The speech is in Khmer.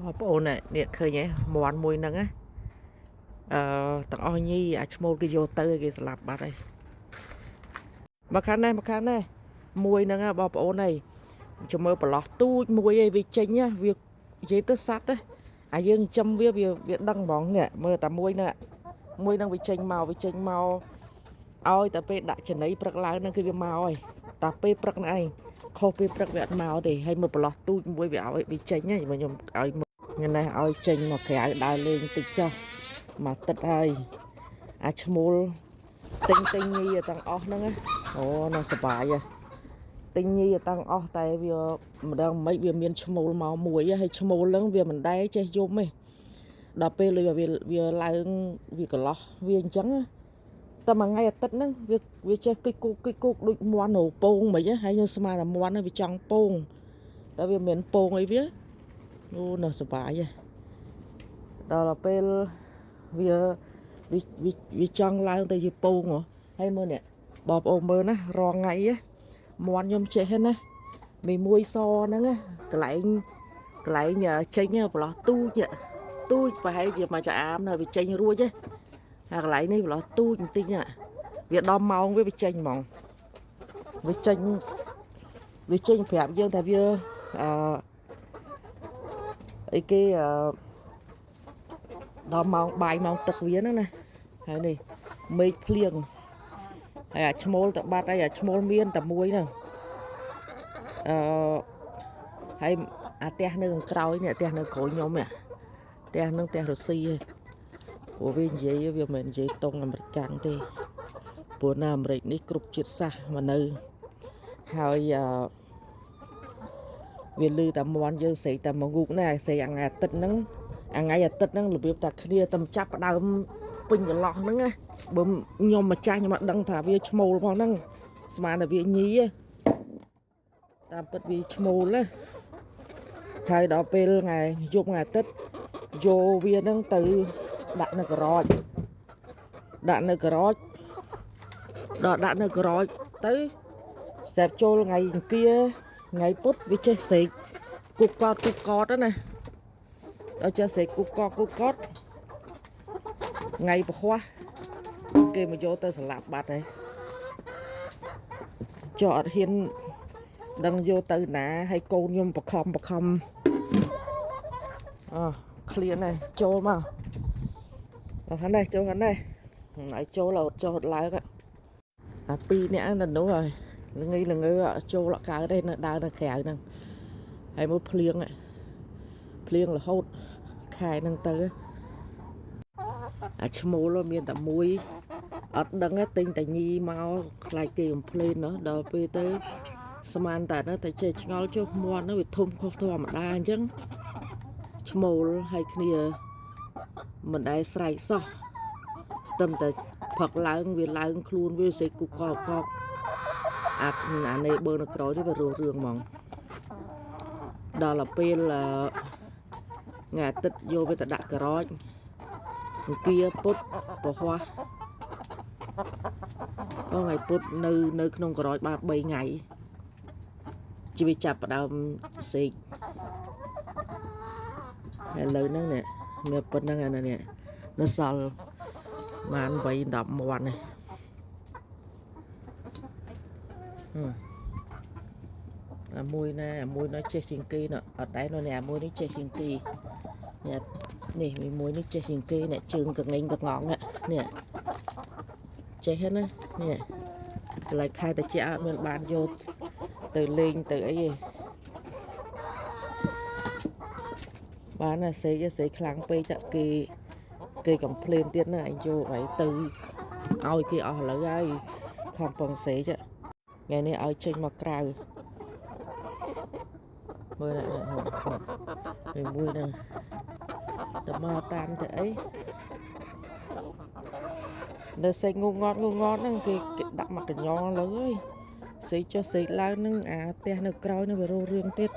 បងប្អូននេះឃើញហ៎មាន់មួយហ្នឹងណាទាំងអស់ញីអាឈ្មោលគេយកទៅគេស្លាប់បាត់ហើយមកខាងនេះមួយហ្នឹងបងប្អូនហើយចាំមើលប្រឡោះទូចមួយឯងវាចេញណាវានិយាយទៅសัตว์ទេអាយើងចំវាដឹងហ្មងនេះមើលតែមួយហ្នឹងវាចេញមកឲ្យតែពេលដាក់ចំណីព្រឹកឡើងហ្នឹងគឺវាមកហើយតែពេលព្រឹកហ្នឹងឯងខុសពេលព្រឹកវាអត់មកទេហើយមើលប្រឡោះទូចមួយវាឲ្យវាចេញហ្នឹងខ្ញុំឲ្យថ្ងៃនេះឲ្យចេញមកក្រៅដើរលេងតិចចុះមកទឹកហើយអាឈ្មោលទិញញីទាំងអស់ហ្នឹងអូnóសប្បាយហ៎ទិញញីទាំងអស់តែវាម្ដងមិនវាមានឈ្មោលមកមួយហើយឈ្មោលហ្នឹងវាមិនដែរចេះយំទេដល់ពេលវាឡើងវាកន្លោះវាអញ្ចឹងតែមួយថ្ងៃអាទិត្យហ្នឹងវាចេះគិចគូកដូចមាន់រោពងមិនហើយខ្ញុំស្មានតែមាន់ហ្នឹងវាចង់ពងតែវាមិនពងអីវាអូnóសប្បាយហ៎ដល់ពេលវាចង់ឡើងទៅជាពងហ៎ហើយមើលនេះបងប្អូនមើលណារងថ្ងៃមាន់ខ្ញុំចេះណាមួយសហ្នឹងកន្លែងចេញប្រឡោះទូចប្រហែលជាមួយចាអាមនៅវាចេញរួចទេហើយកន្លែងនេះប្រឡោះទូចបន្តិចវាដល់ម៉ោងវាចេញហ្មងវាចេញប្រាប់យើងថាវាអីគេដល់ម៉ោងបាយម៉ោងទឹកវាហ្នឹងណាហើយនេះមេឃភ្លៀងហើយអាឈ្មោលទៅបាត់ហើយអាឈ្មោលមានតែមួយហ្នឹងហើយអាផ្ទះនៅខាងក្រោយនេះផ្ទះនៅក្រោយខ្ញុំនេះផ្ទះហ្នឹងផ្ទះរុស្ស៊ីឯងព្រោះវានិយាយវាមិននិយាយតង់អាមេរិកាំងទេព្រោះនៅអាមេរិកនេះគ្រប់ជាតិសាសន៍មកនៅហើយវាលឺតែមន់យើងស្រែកតែមកងូកណាស្រែកថ្ងៃអាទិត្យហ្នឹងរបៀបតែគ្នាតែចាប់ផ្ដើមពេញកន្លោះហ្នឹងណាបើខ្ញុំម្ចាស់ខ្ញុំអត់ដឹងថាវាឈ្មោលផងហ្នឹងស្មានតែវាញីតាមពិតវាឈ្មោលណាហើយដល់ពេលថ្ងៃយប់ថ្ងៃអាទិត្យយកវាហ្នឹងទៅដាក់នៅការ៉ចដាក់នៅការ៉ចទៅសេពចូលថ្ងៃអង្គារថ្ងៃពុធវាចេះស្រែកគូកតណាដល់ចេះស្រែកគូកតថ្ងៃពហុគេមកយកទៅស្លាប់បាត់ហើយចុះអត់ហ៊ានដឹងយកទៅណាហើយកូនខ្ញុំបខំឃ្លានហើយចូលមកដល់ខាងនេះចូលខាងនេះហើយចូលឡើងអាពីរនាក់នៅនោះហើយល្ងចូលកើតទេនៅដើរនៅក្រៅហ្នឹងហើយមកភ្លៀងរហូតខែហ្នឹងទៅអាឈ្មោលមានតែមួយអត់ដឹងទេទិញតែញីមកខ្លាចគេកំភ្លេនដល់ពេលទៅស្មានតែទៅចេះឆ្ងល់ចុះមាន់ហ្នឹងវាធំខុសធម្មតាអញ្ចឹងឈ្មោលឲ្យគ្នាមិនដែលស្រែកសោះតែផឹកឡើងវាឡើងខ្លួនវាសេគុកកអានេះបើនៅក្រោយនេះវារស់រឿងហ្មងដល់ពេលថ្ងៃអាទិត្យយកវាទៅដាក់ការ៉ចអង្គារពុធពហុថ្ងៃពុធនៅក្នុងការ៉ចបាន3ថ្ងៃជីវិតចាប់ផ្ដើមសេកហើយលើហ្នឹងនេះមានប៉ុណ្្នឹងអានេះនៅសល់បាន8 10មាន់នេះមួយណែចេះជាងគេណអត់ដែរណែមួយនេះចេះជាងគេនេះមួយនេះចេះជាងគេណែជើងកងែងកងងនេះចេះហ្នឹងណានេះកន្លែងខែតាជាអត់មានបានយកទៅលេងទៅអីទេបានណាសេកខ្លាំងពេកចាគេកំភ្លេនទៀតណាឯងយកឲ្យទៅឲ្យគេអស់ឥឡូវហើយខំពងសេកថ្ងៃនេះឲ្យចេញមកក្រៅមើលមួយហ្នឹងទៅមកតាមទៅអីនៅសេកងងត់ហ្នឹងគេដាក់មកកញ្ញល់លើហើយសេកចុះសេកឡើងហ្នឹងអាផ្ទះនៅក្រោយហ្នឹងវារស់រឿងទៀត